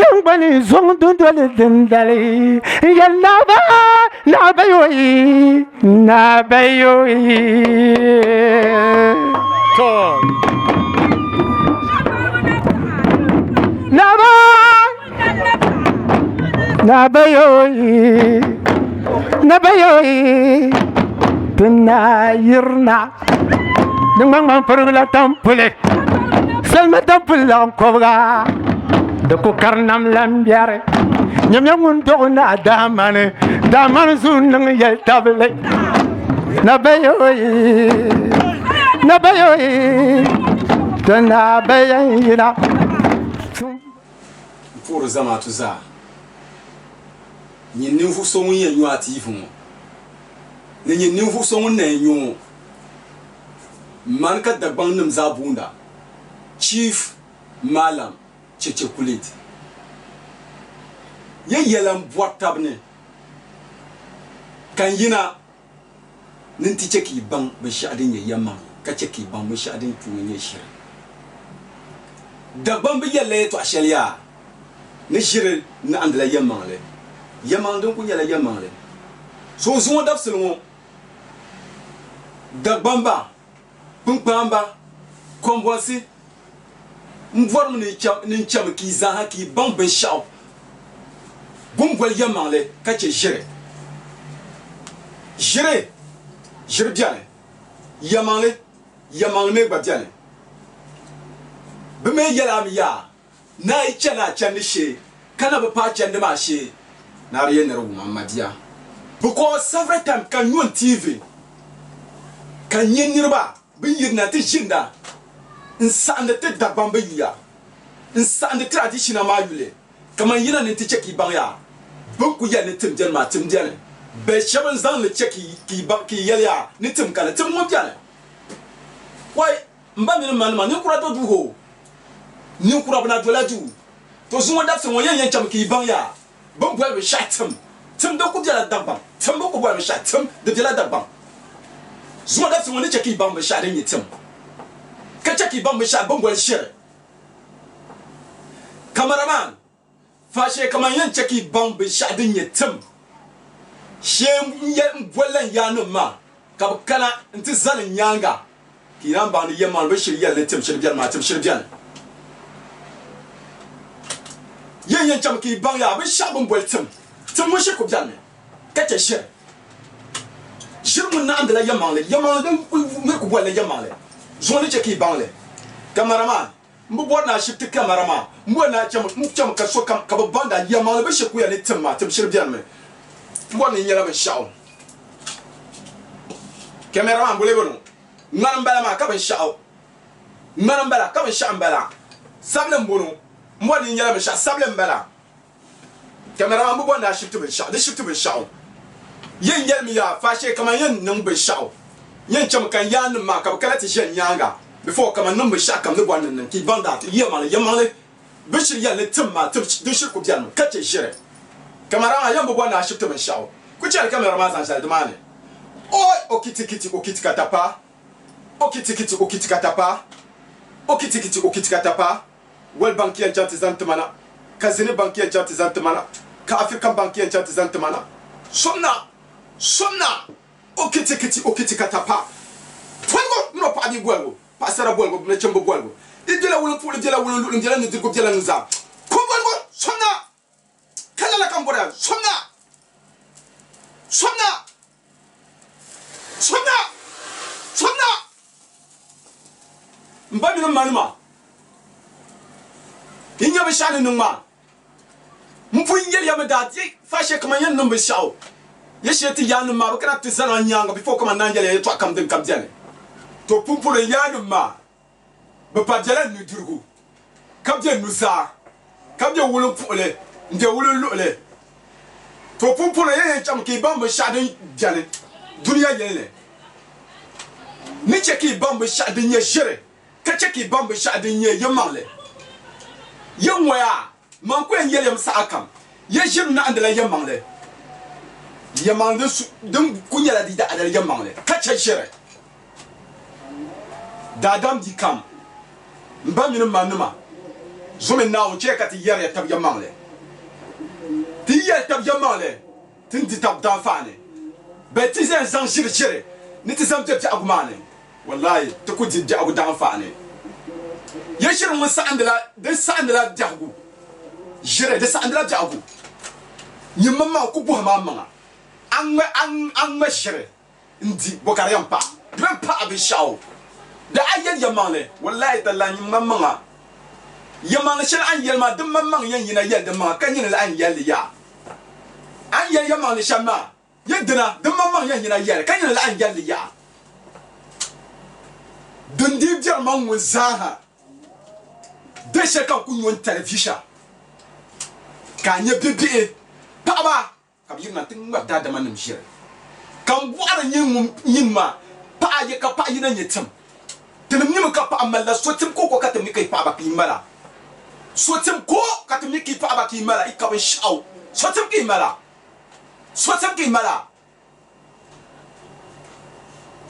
Jungbani zong dundali dindali ya nabayoi to nabayoi tuna yirna nang perla tampule selma tampula kobra de ko karnam lambiare nyam dona daman sun nang yel table nabayoi tuna bayina pour zama tuza ni ninfu so mun yanyu atifu ni ninfu so mun na yanyu man ka dagban nim zabunda chief malam cheche kulit ye yelam boitabne kan yina nin ti cheki ban be shadin ye yamma ka cheki ban be shadin tuwenye shir dagban be yelle to ashaliya ni shir na andla yamma le yamma don ku yela yamma le so zo daf silmo dagban ba Pumpamba, Comboisi, Mvorm Nincham ki Zahaki, Bambe Shao, Bumbwell Yamale, Kache Jere. Jere, Jerbiane, Yamale, Yamane Badiane. Beme Yalam Ya, Nai Chana Chanishe, Kanabapa Chandemashe, Narianer Madia. Because several times can you on TV, can you nearby? Bin na tishinda nsande te dabamba yuya nsande traditional ma yule kama yina ne ti cheki ban ya bunku ya ne tim ma tim diane be shaban zan le cheki ki ya ne tim kana tim mo diane wai mba mi man ma ni kura to du ho ni kura bana dola ju to zuwa dapse won yen cham ki ban ya bunku ya be shatim tim do ku diala dabam tim do ku bo be shatim de diala dabam Zuma dapse woni cheki bamba shade nyitim ka cheki bamba shade bongwel shire cameraman fashe kaman yan cheki bamba shade nyitim shem yan bolan yanu ma ka kana nti zan nyanga kiran ba ni yemal be shire yan letim shire bian ma tim shire bian yan cham ki bang ya be shade bongwel tim mo she ko bian me ka che shire Shirmun na andala yamale me ko bolle yamale zoni cheki bangle cameraman mbo na shifti cameraman mbo na cham ka so ka banda yamale be sheku ya ne timma tim shirbian me mbo ni nyala be shaw cameraman bole bono ngam bala ma ka ben shaw ngam bala ka ben shaw bala sable mbono mbo ni nyala be shaw sable bala cameraman mbo na shifti be shaw de shifti be shaw yen yel mi ya fashe kama yen nang be shaw yen cham kan ya nan ma ka kala ti jen nyanga before kama nang be sha kam ne bwan nan ki banda ti yemale be shir ya le timma tim de shir ko bian ka che shire kamara ya mbo bwana shifte be shaw ku che kamera ma san sal de mane o kiti katapa o kiti katapa wel bankier janti zantamana kazini bankier janti zantamana ka african bankier janti zantamana somna o kiti katapa twego no pa di gwelgo pasara gwelgo na chembo gwelgo idela wulu fu idela wulu idela ni dirgo idela nza ko gwelgo somna kala la kambora somna mbadi no manuma inya be shane numa mfu ingeli ya medati fashe kama yen no be shaw yesheti yanu ma bakara tisana nyanga before kama nanjele to akam dem kamjane to pumpuro yanu ma be padjala nu durgu kamje nusa kamje wulu pule nde wulu lule to pumpuro ye cham ki bambe shadin jale duniya yele ni cheki bambe shadin ye jere ka cheki bambe shadin ye yamale yamwaya man ko yele yam sa akam ye jir na andala yamale yamande dum kunyala di da adal yamale ka chechere dadam di kam mba min manuma Zomen now check at the year tab yamale. The year tab yamale. Tinti tab dan fane. But tis and san shiri. Niti some tip agumane. Wallahi, to put it jagu dan fane. Yeshir was sandala, this sandala jagu. Jere, the sandala jagu. Your mamma kubu mamma. Ang shere. Ndi Bokariampa. Grandpa Abishaw. The Ayan Yamale. Wallahi the land mamma. Yamang shall an yelma, the mamma yan yell the mark, and yell and yell ya. An yell Yaman Shama. Yedina, the mamma yan yell, can you and yell ya? Dundi German was Zaha. They shall come on television. Can you be Papa? Have you nothing but that man here? Come what a yinma, Pa Yakapa in a yetum. Tell him you cap Amala, sweat him cocoa catamiki papa kimala. Sweat him co catamiki papa kimala, it come shout. Sweat him kimala. Sweat him kimala.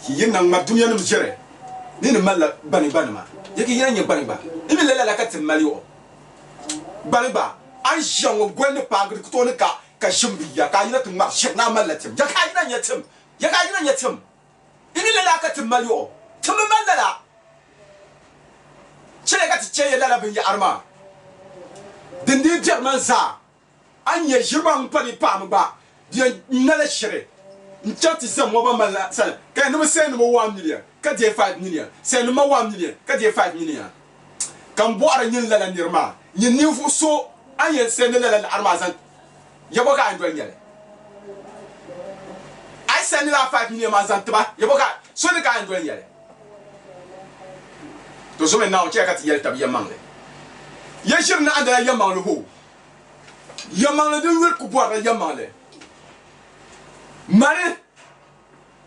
He yin and Madunian Jere. Nina Mala Bunny Banama. Yaki yan your Bunny Ba. Even Lella Cat Malio. Baniba, I shall go in the park with Tonica. Kashumbi, Yakayna to Marshak now Malatim. Yakayna Yatim. Yakayna Yatim. In the Laka Malio. Tumamandala. Chegat Chay Lalabi Arma. The new German Za. Anya Jurban Padi Pamba. The Naleshere. Just some woman, son. Can you send 1 million? Cut your 5 million. Send 1 million. Cut your 5 million. Come water in Leland Nirma. You knew for so. I send the Leland Armazan. Yaboka and Dwayne. I send it out 5 million Mazantaba. Yaboka, so the guy and Dwayne. To some now check at the Yelta Yamangle. Yes, you're not under Yaman who. Yaman do work for Yamale. Money.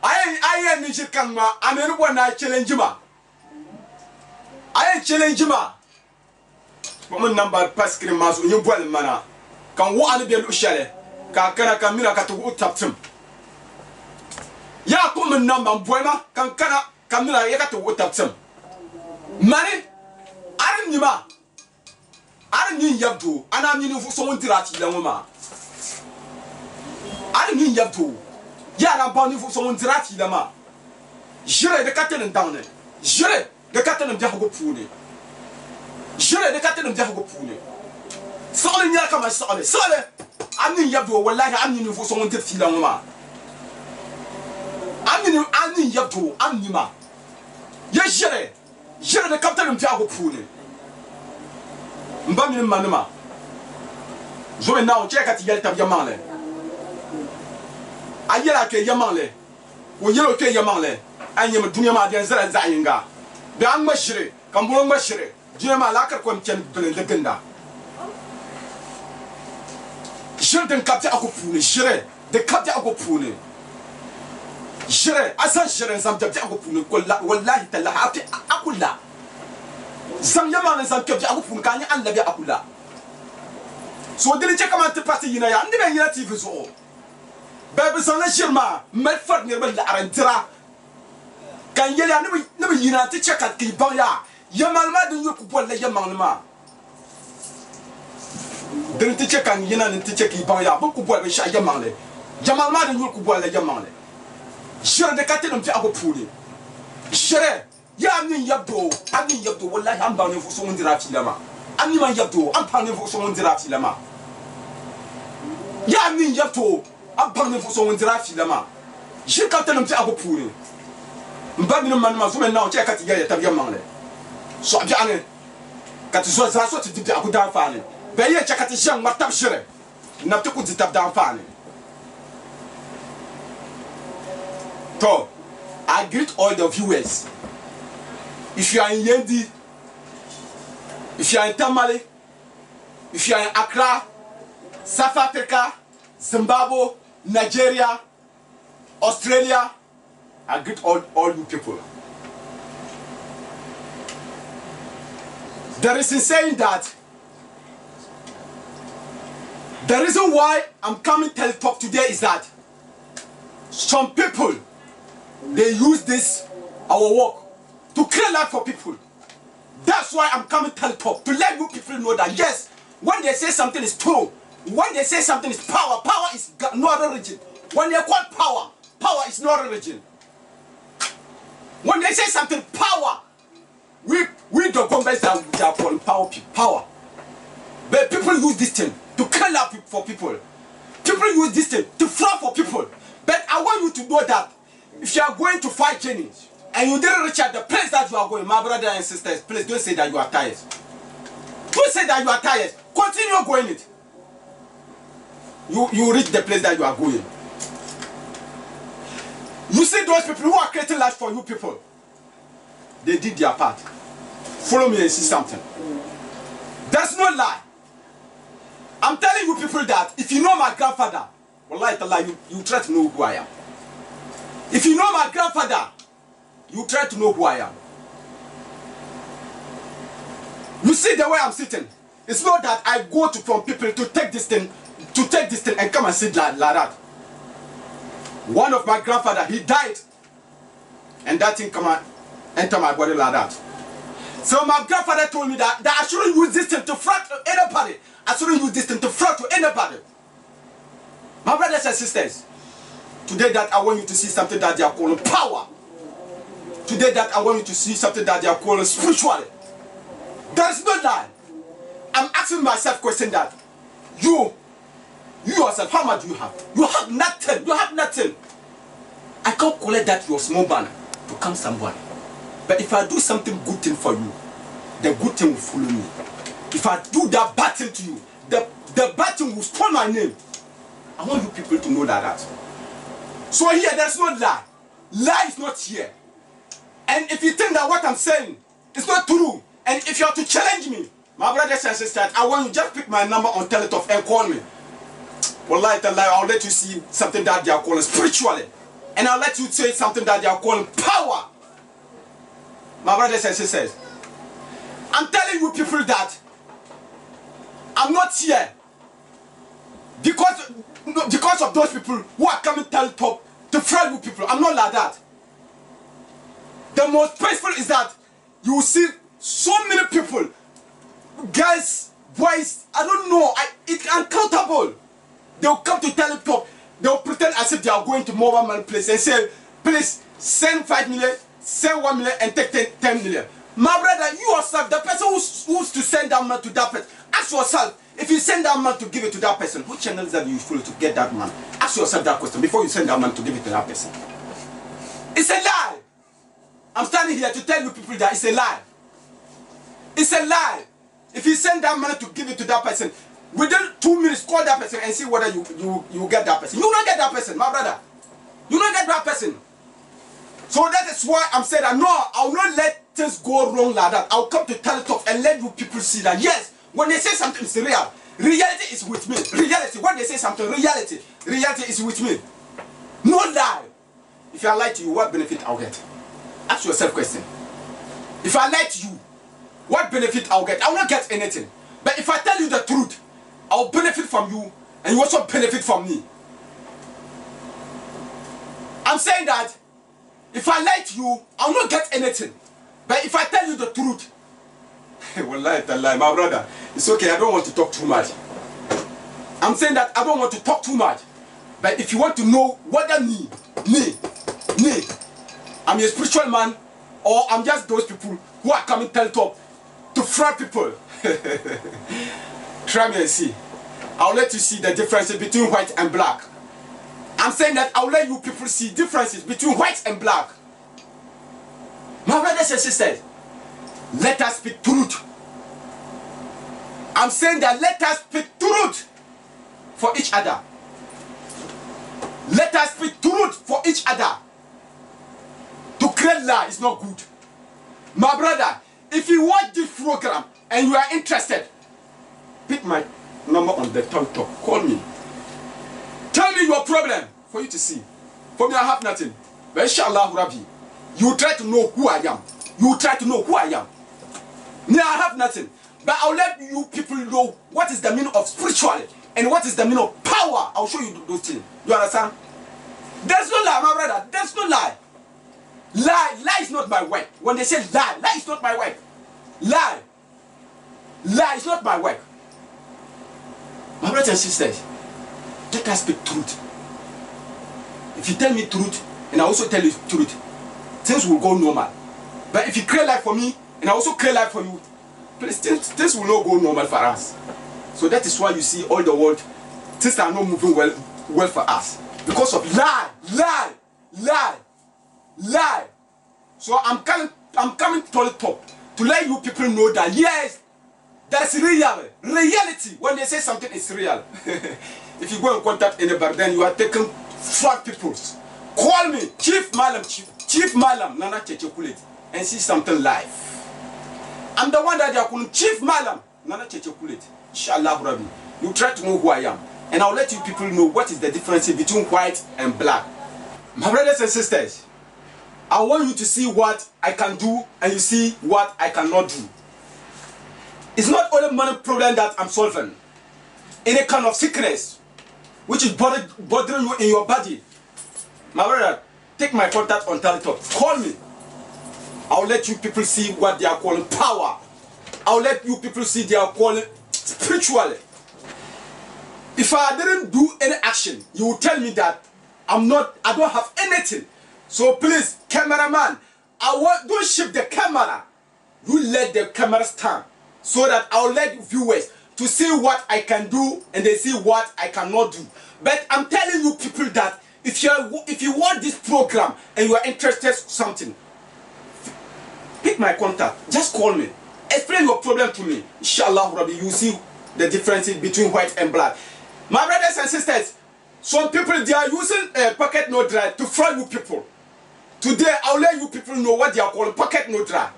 I am Nishikama. I'm in one I challenge you. I challenge you. Woman number Pascal Mas, you well manner. Can one be a share? Can Camilla to tap him? Ya common number, Buena, can Camilla Yaka to tap him. Money? I don't know. I don't need Yabdu, and I'm you for someone to rat the woman. I don't need Yabdu. Ya, I'm bound for someone to rat the ma. Jure the cattle and down it. Jure the cattle and Jago Puni. Jure the cattle and Jago Puni. Solid Yakama solid. Solid. I'm in Yabdu, well, like I'm in for someone to feel on ma. I'm in Yabdu, I'm Nima. Yes, Jure. Jure the captain and Jago Puni. Mbami Manuma. So now check at the Yelta Yamale. I yell at Yamale. We yellow K Yamale. And you Dunama Denzel Zayinga. The Angmashire, Cambon Mashire, Jima Laka Quantum Legenda. Shilton Captain Akupuni, Shire, the Captain Akupuni. Shire, Asan Shire and some Captain Akupuni will like the Lahati Akula. Some Yaman and some Captain Akupuni and Labia Akula. So did you check out the party in a young TV so? Baby Son Shirma, Medford near Arantera. Can you never unite check at Kibaya? Yaman Madden you could put the Yamanma. Didn't check and Yanan to check Kibaya, Boku Boy Shy Yamale. Jamal Madden you could put the Yamale. Sure the Captain of Akupuni. Sure, Yamin Yabdo, I mean Yabdo, well, like I'm bound for someone to Ratilama. I mean Yabdo, I'm pounding for someone to Ratilama. Yamin Yabdo. I'm pounding for someone to Ratilama. She can't tell them to Akupuni. Babylon man now check at the Yamale. So I'm young. Got to what to do the Akudan family. Bay check at the young Matab Shere. Not to put the tap down family. So I greet all the viewers. If you are in Yendi, if you are in Tamale, if you are in Accra, South Africa, Zimbabwe, Nigeria, Australia, I greet all you people. There is in saying that the reason why I'm coming to talk today is that some people, they use this, our work, to create life for people. That's why I'm coming to talk to let you people know that yes, when they say something is true, when they say something is power, power is not religion. When they call power, power is not religion. When they say something power, we the governments that they are calling power. But people use this thing to kill up for people. People use this thing to fraud for people. But I want you to know that if you are going to fight Jenny and you didn't reach at the place that you are going, my brother and sisters, please don't say that you are tired. Don't say that you are tired. Continue going it. You reach the place that you are going. You see those people who are creating life for you people. They did their part. Follow me and see something. There's no lie. I'm telling you people that if you know my grandfather, wallahi, you try to know who I am. If you know my grandfather, you try to know who I am. You see the way I'm sitting. It's not that I go to from people to take this thing and come and sit like that. One of my grandfather, he died, and that thing come and enter my body like that. So my grandfather told me that I shouldn't use this thing to fraud to anybody. I shouldn't use this thing to fraud to anybody. My brothers and sisters, today that I want you to see something that they are calling power. Today that I want you to see something that they are calling spirituality. There is no lie. I'm asking myself question that you yourself, how much do you have? You have nothing. You have nothing. I can't collect that your small banner to come somebody. But if I do something good thing for you, the good thing will follow me. If I do that bad thing to you, the bad thing will spoil my name. I want you people to know that. So here, there's no lie. Lie is not here. And if you think that what I'm saying is not true, and if you have to challenge me, my brothers and sisters, I want you just pick my number on Teletop and call me. Wallahi, I'll let you see something that they are calling spiritually. And I'll let you say something that they are calling power. My brothers and sisters, I'm telling you people that I'm not here because of those people who are coming Teletop to fraud you people. I'm not like that. The most painful is that you will see so many people, guys, boys, I don't know, it's uncountable. They'll come to Teletop, they'll pretend as if they are going to mobile money place and say, please send 5 million, send 1 million and take 10 million. My brother, you yourself, the person who's to send that money to that person, ask yourself, if you send that money to give it to that person, which channel is that you follow to get that money? Ask yourself that question before you send that money to give it to that person. It's a lie. I'm standing here to tell you people that it's a lie. It's a lie. If you send that money to give it to that person, within 2 minutes, call that person and see whether you get that person. You don't get that person, my brother. You don't get that person. So that is why I'm saying that no, I'll not let things go wrong like that. I'll come to Teletop and let you people see that yes, when they say something is real, reality is with me. Reality, when they say something, reality is with me. No lie. If I lie to you, what benefit I'll get? Ask yourself a question. If I lie to you, what benefit I'll get? I'll not get anything. But if I tell you the truth, I'll benefit from you and you also benefit from me. I'm saying that if I lie to you, I'll not get anything. But if I tell you the truth, wallahi tallahi, my brother, it's okay, I don't want to talk too much. I'm saying that I don't want to talk too much. But if you want to know whether me, I'm a spiritual man, or I'm just those people who are coming Teletop to fraud people. Try me and see. I'll let you see the differences between white and black. I'm saying that I'll let you people see differences between white and black. My brothers and sisters, let us speak truth. I'm saying that let us speak truth for each other. Let us speak truth for each other. To create lie is not good. My brother, if you watch this program and you are interested, pick my number on the Teletop. Call me. Tell me your problem for you to see. For me, I have nothing. But inshallah, Rabbi, you try to know who I am. You try to know who I am. Me, I have nothing. But I'll let you people know what is the meaning of spirituality and what is the meaning of power. I'll show you those things. You understand? There's no lie, my brother. There's no lie. Lie is not my work. When they say lie is not my work. Lie. Lie is not my work. My brothers and sisters, let us speak truth. If you tell me truth, and I also tell you truth, things will go normal. But if you create life for me, and I also create life for you, please, things will not go normal for us. So that is why you see all the world, things are not moving well for us. Because of lie. So I'm coming to the top to let you people know that yes, that's reality. When they say something is real. If you go and contact anybody, then you are taking fraud people. Call me, Chief Malam, Nana Cheche and see something live. I'm the one that they are calling Chief Malam, Nana Cheche Inshallah, Rabbi. You try to know who I am. And I'll let you people know what is the difference between white and black. My brothers and sisters, I want you to see what I can do and you see what I cannot do. It's not only money problem that I'm solving. Any kind of sickness which is bothering you in your body. My brother, take my contact on Teletalk. Call me. I'll let you people see what they are calling power. I'll let you people see they are calling spiritually. If I didn't do any action, you will tell me that I don't have anything. So please, cameraman, don't shift the camera. You let the camera stand so that I'll let viewers to see what I can do and they see what I cannot do. But I'm telling you people that if you want this program and you are interested in something, pick my contact. Just call me. Explain your problem to me. Inshallah, Rabbi, you see the differences between white and black. My brothers and sisters, some people, they are using pocket no drive to fraud you people. Today, I'll let you people know what they are calling pocket no drive.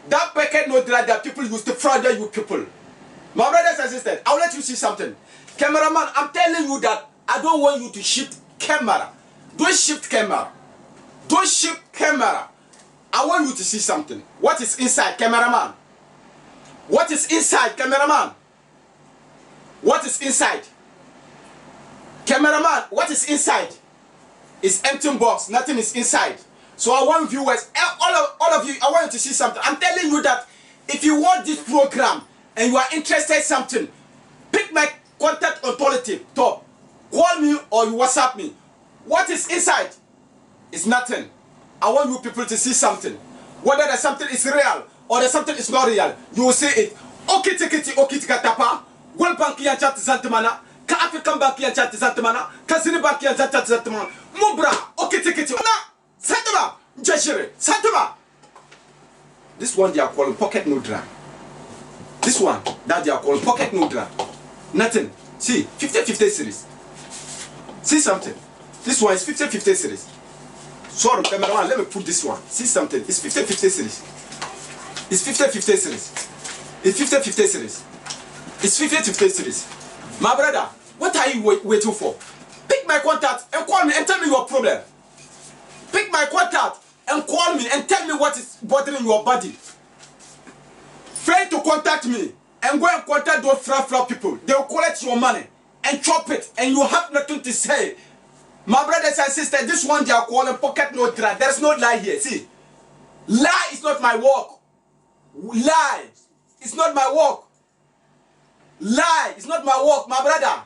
That pocket no drive that people use to fraud you people. My brothers and sisters, I'll let you see something. Cameraman, I'm telling you that I don't want you to shift camera. Don't shift camera. Don't shift camera. I want you to see something. What is inside, cameraman? What is inside, cameraman? What is inside? Cameraman, what is inside? It's empty box. Nothing is inside. So I want viewers, all of you, I want you to see something. I'm telling you that if you want this program and you are interested in something, pick my contact authority top. Call me or you WhatsApp me. What is inside? It's nothing. I want you people to see something. Whether there's something is real or there's something is not real, you will see it. Okay, katapa. World Bank yan chat zantamana. Ka African Bank yan chat zantamana. Ka Zini Bank yan chat zantamana. Mubra. Okay, Santama. Jashire. Santama. This one they are calling pocket nudra. This one that they are calling pocket nudra. Nothing. See, 50-50 series. See something. This one is 50-50 series. Sorry, cameraman, let me put this one. See something. It's 50-50 series. It's 50-50 series. It's 50-50 series. It's 50-50 series. My brother, what are you waiting for? Pick my contact and call me and tell me your problem. Pick my contact and call me and tell me what is bothering your body. Fail to contact me and go and contact those fraud people. They will collect your money and chop it and you have nothing to say. My brothers and sisters, this one they are calling pocket no drag. There's no lie here. See, lie is not my work. Lie is not my work. Lie is not my work, my brother.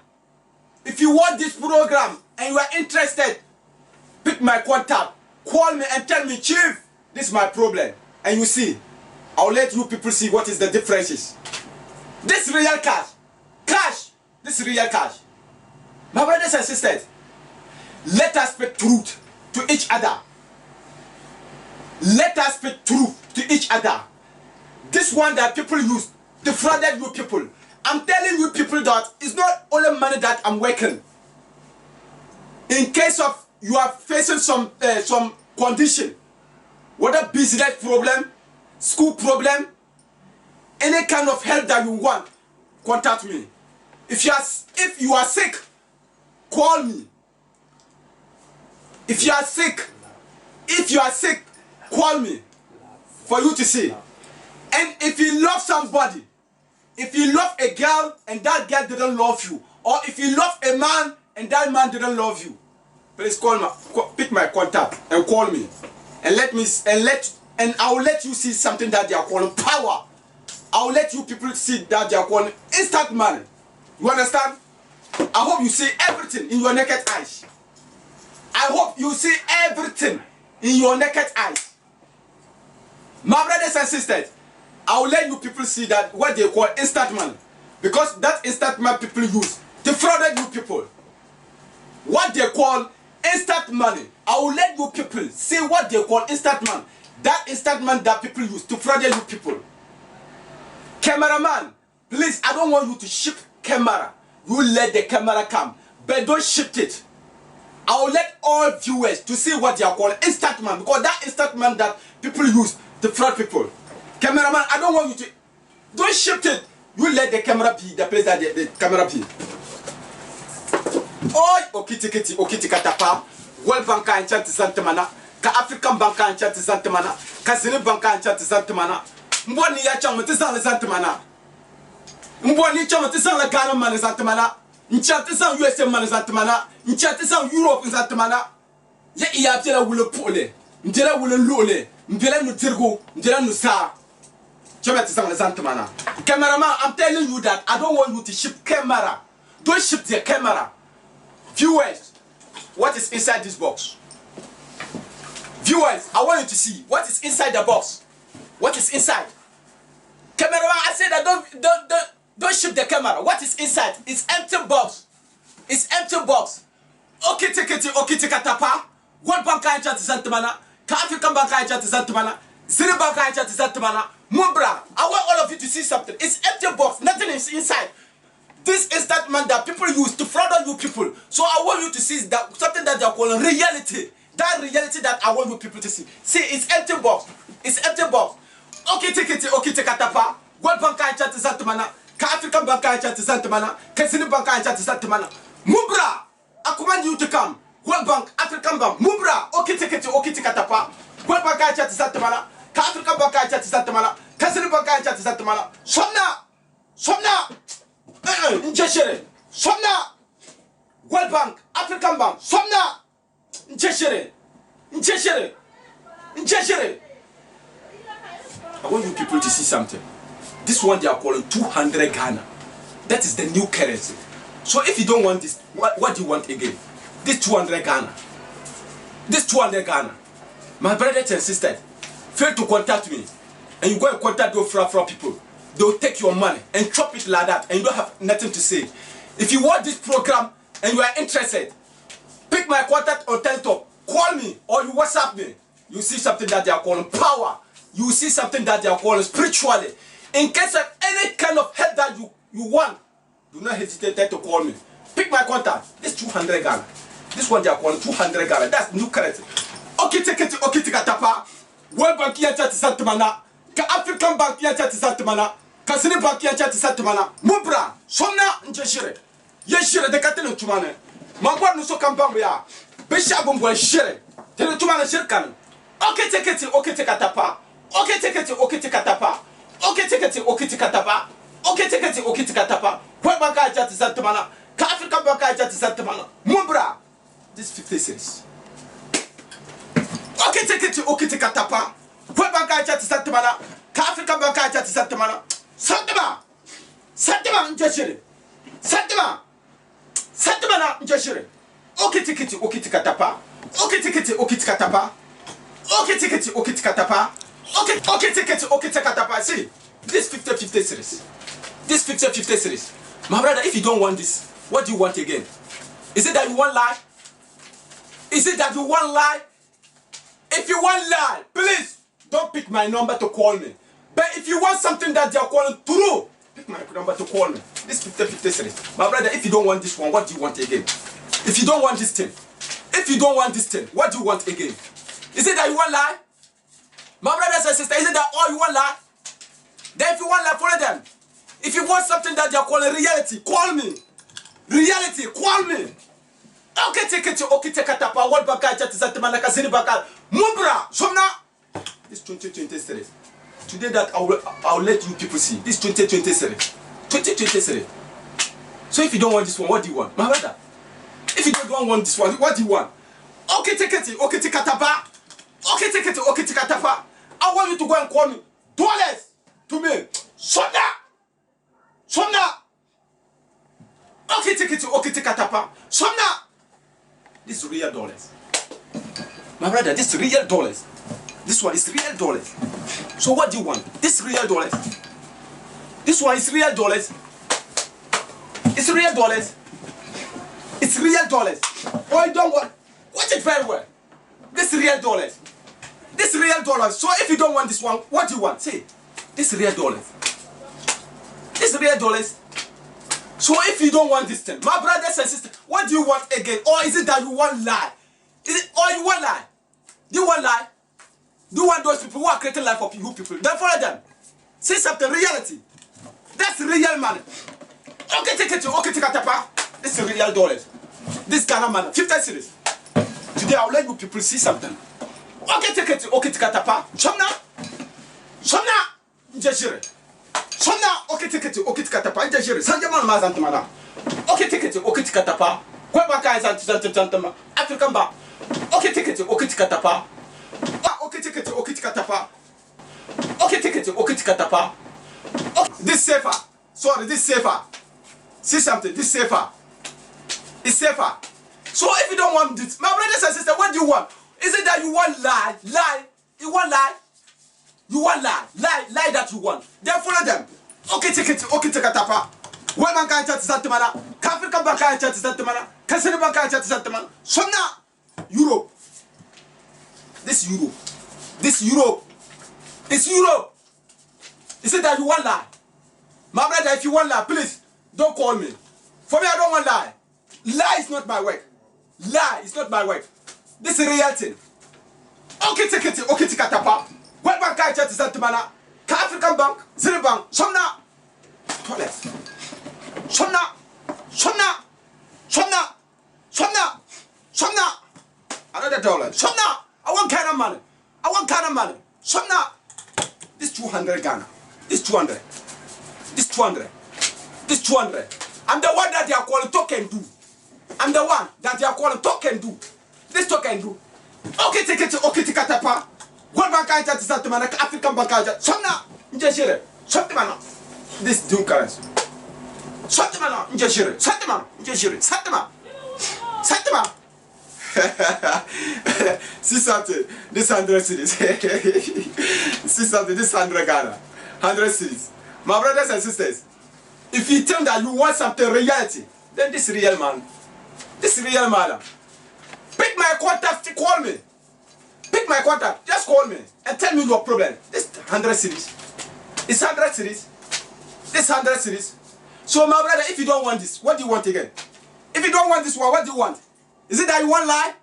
If you want this program and you are interested, pick my contact, call me and tell me, Chief, this is my problem. And you see, I'll let you people see what is the differences. This real cash. Cash. This real cash. My brothers and sisters, let us speak truth to each other. Let us speak truth to each other. This one that people use, defrauded you people. I'm telling you people that it's not only money that I'm working. In case of you are facing some condition, whether business problem, school problem, any kind of help that you want, contact me. If you are sick, call me. If you are sick, call me for you to see. And if you love somebody, if you love a girl and that girl didn't love you, or if you love a man and that man didn't love you, please pick my contact and call me, and I will let you see something that they are calling power. I'll let you people see that they are calling instant money. You understand? I hope you see everything in your naked eyes. I hope you see everything in your naked eyes. My brothers and sisters, I will let you people see that what they call instant money. Because that instant money people use defrauded you people. What they call instant money. I will let you people see what they call instant money. That instant money that people use to defraud you people. Cameraman, please, I don't want you to ship camera. You let the camera come, but don't ship it. I will let all viewers to see what they are calling instant man, because that instant man that people use to fraud people. Cameraman, I don't want you to. Don't ship it. You let the camera be the place that the camera be. Oi, okiti katapa. World Bank and Chat Santamana, Ka African Bank and Chat Santamana, Casino Bank and Chat Santamana. Mboni yacha mtisa Santamana. Mboni yacha mtisa la Ghana man Santamana. Nchantisa USA man Santamana. Nchantisa Europe Santamana. Ye iyabjela wule pole. Njela wule lole. Njela nutirgo. Njela nusa. Chamatisa Santamana. Cameraman, I'm telling you that I don't want you to ship camera. Don't ship the camera. Viewers, what is inside this box? Viewers, I want you to see what is inside the box. What is inside? Cameraman, I said that don't ship the camera. What is inside? It's empty box. It's empty box. Okay, take it. Okay, take a tapa. One bank I chat is Santamana. African bank I chat is Santamana. Zero bank I chat is Santamana. Mumbra, I want all of you to see something. It's empty box. Nothing is inside. This is that man that people use to fraud on you people. So I want you to see that something that they are calling reality. That reality that I want you people to see. See, it's empty box. It's empty box. Okay, take it. Okay, take a tapa. World Bank I chat is Santamana. African Bank I chat is Santamana. Casino Bank I chat is Santamana. Mumbra, I command you to come. World Bank, African Bank. Mumbra, okay, take it. Okay, take a tapa. World Bank I chat is Santamana. African Bank I chat is Santamana. Casino Bank I chat is Santamana. Somna. Njeshere, Somna, World Bank, African Bank, Somna, Njeshere. I want you people to see something. This one they are calling 200 Ghana. That is the new currency. So if you don't want this, what do you want again? This 200 Ghana. This 200 Ghana. My brothers and sisters, fail to contact me, and you go and contact those fra people. They'll take your money and chop it like that, and you don't have nothing to say. If you want this program and you are interested, pick my contact on Teletalk, call me or you WhatsApp me. You see something that they are calling power. You see something that they are calling spiritually. In case of any kind of help that you want, do not hesitate to call me. Pick my contact. This 200 Ghana. This one they are calling 200 Ghana. That's new currency. Okay, take it. Okay, take a tapa. World Bank here chat Santamana. African Bank here chat Santamana. Casino Bank here chat Santamana. Mubra, Somna Njeshire. Yeshire de Catino Tumane. Mangwa no so kampambo ya. Bishop Boy Shire. Tele Tumana Shirkan. Okay, take it. Okay, take a tapa. Okay, take it. Okay, take a tapa. Okay, take it. Okay, take a tapa. Okay, take it. Okay, take a tapa. World Bank here chat Santamana. African Bank here chat Santamana. Mubra. This 50 cents. Okay, take it. Okay, take a tapa. World Bank here chat Santamana. African Bank here chat Santamana. Santima Njeshire. Santima Njeshire. Okay, take it. Okay, take a tapa. Okay, take it. Okay, take a tapa. Okay, take it. Okay, take a tapa. Okay, take it. Okay, take a tapa. See, this 50 series. This 50 series. My brother, if you don't want this, what do you want again? Is it that you want lie? Is it that you want lie? If you want lie, please don't pick my number to call me. But if you want something that they are calling true, pick my number to call me. This 50 series. My brother, if you don't want this one, what do you want again? If you don't want this thing, what do you want again? Is it that you want lie? My brothers and sisters, is it that all you want lie? Then if you want lie, follow them. If you want something that they are calling reality, call me. Reality, call me. Okay, take it. Okay, take a tapa. What baka chat is at Manakazini Baka. Mubra, Somna. This 2020 series. Today that I'll let you people see. This 2020 series. 2020 series. So if you don't want this one, what do you want? My brother. If you don't want this one, what do you want? Okay, take it. Okay, take a tapa. Okay, take it. Okay, take a tapa. I want you to go and call me. $2 to me. Somna. Okay, take it. Okay, take a tapa. Somna. This is real dollars. My brother, this is real dollars. This one is real dollars. So what do you want? This is real dollars. This one is real dollars. It's real dollars. It's real dollars. Oh, you don't want. Watch it very well. This is real dollars. This is real dollars. So if you don't want this one, what do you want? Say, this is real dollars. This is real dollars. So if you don't want this thing, my brothers and sisters, what do you want again? Or is it that you want lie? Is it or you want lie? Do you want lie? Do you want those people who are creating life for you people? Then follow them. Say something reality. That's real money. Okay, take it. Okay, take it. This is real dollars. This Ghana money, 50 cities. Today I'll let you people see something. Okay, take it. Okay, take it. Somna. Njashire. Somna. Okay, take it. Okay, take it. Njashire. Sanjaman mazantamana. Okay, take it. Okay, take it. Kwebaka is African bar. Okay, take it. Okay, take it. Okay, take it. Okay, take it. Okay, take it. Okay, take it. This safer. Sorry, this safer. See something. This safer. It's safer. So if you don't want this, my brothers and sisters, what do you want? Is it that you want lie? Lie? You want lie? You want lie? Lie that you want. Then follow them. Okay, take it. Okay, take a tapa. When man can't chat to Santamana, Kafrika Banka chat to Santamana, Cassini Banka chat to Santamana. So now, Europe. This Europe. This Europe. It's Europe. Is it that you want lie? My brother, if you want lie, please don't call me. For me, I don't want lie. Lie is not my work. Lie is not my work. This is reality. Okay, take it. Okay, take a tapa. When bank I chat to Santamana, African Bank, Zero Bank, Somna, toilet. Somna. Another dollar. Somna. I want kind of money. Somna. This 200 Ghana. This 200. I'm the one that they are calling talk and do. I'm the one that they are calling talk and do. This talk and do. Okay, take it. Okay, take a tapa. What bank I chat to Santamana, African Bank I chat. Somna. Njashire. Santamana. This do currency. Santamana. Njashire. Santamana. See something. This 100 cities. See something. This 100 Ghana. 100 cities. My brothers and sisters, if you tell that you want something reality, then this real man. This real man. Pick my contact. Call me. Pick my contact. Just call me and tell me your problem. This 100 cities. It's 100 cities. This 100 cities. So my brother, if you don't want this, what do you want again? If you don't want this one, what do you want? Is it that you want lie?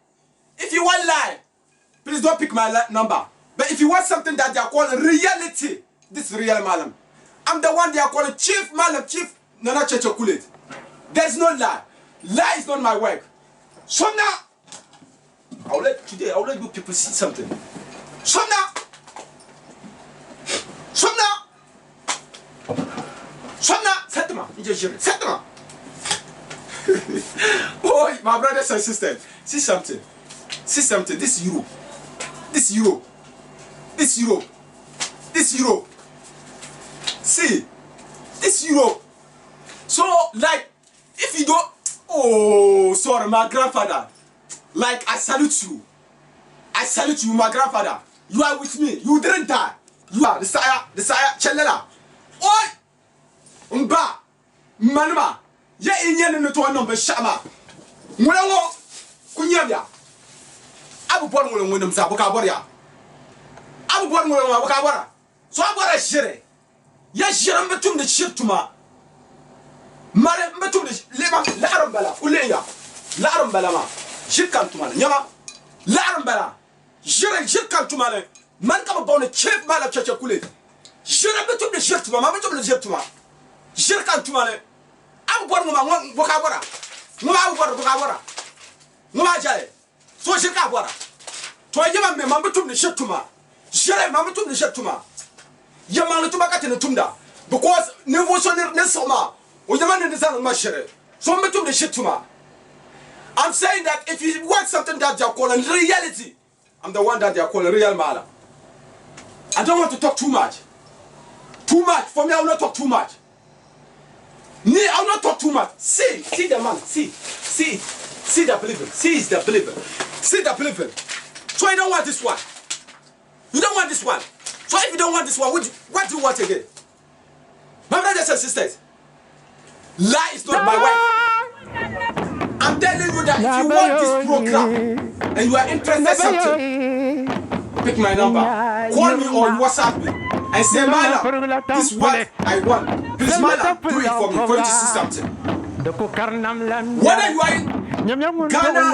If you want lie, please don't pick my number. But if you want something that they are calling reality, this is real malam. I'm the one they are calling Chief Malam, Chief Nana Cheche Kulit. There's no lie. Lie is not my work. So now, I'll let you people see something. So now, Settima. Oh, my brothers and sisters, see something. This Europe. See, this Europe. So, like, if you don't, oh, sorry, my grandfather. Like, I salute you, my grandfather. You are with me. You didn't die. You are the sire, Chelela. Oi, Mba, Manuma. Ye inye no to no shama. Mwelo kunyabia. Abu bon mwelo mwendum sa boka boria. Abu bon mwelo boka bora. So abora shire. Ya shire mbetum de shirtuma. Mare mbetum de lema la'arum bala uleya. La'arum bala ma. Shirkan tuma nyama. La'arum bala. Shirkan tuma le. Man ka bon chef mala chacha kule. Shire mbetum de shirtuma, ma mbetum de shirtuma. Shirkan tuma le. Abu bor ngoma bokabora ngoma jale so shirka bora to yema me mambetum ne shetuma jere mambetum ne shetuma yema no tuma katene tumda because nevosoner ne soma o yema ne zan ma shere so mambetum ne shetuma. I'm saying that if you want something that they are calling reality, I'm the one that they are calling real mala. I don't want to talk too much. Too much. For me, I will not talk too much. Me, I will not talk too much. See the man. See the believer. See is the believer. See the believer. So you don't want this one. You don't want this one. So if you don't want this one, what do you want again? My brothers and sisters, lie is not my wife. I'm telling you that if you want this program and you are interested in something, pick my number, call me or WhatsApp me and say, Mala, this is what I want. Please, Mala, do it for me, for you to see something. Whether you are in Ghana,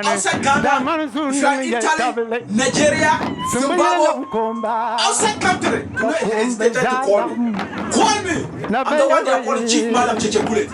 outside Ghana, if you are in Italy, Nigeria, Zimbabwe, outside country, do not hesitate to call me. Call me. I'm the one that call Chief Madam Cheche Bullet.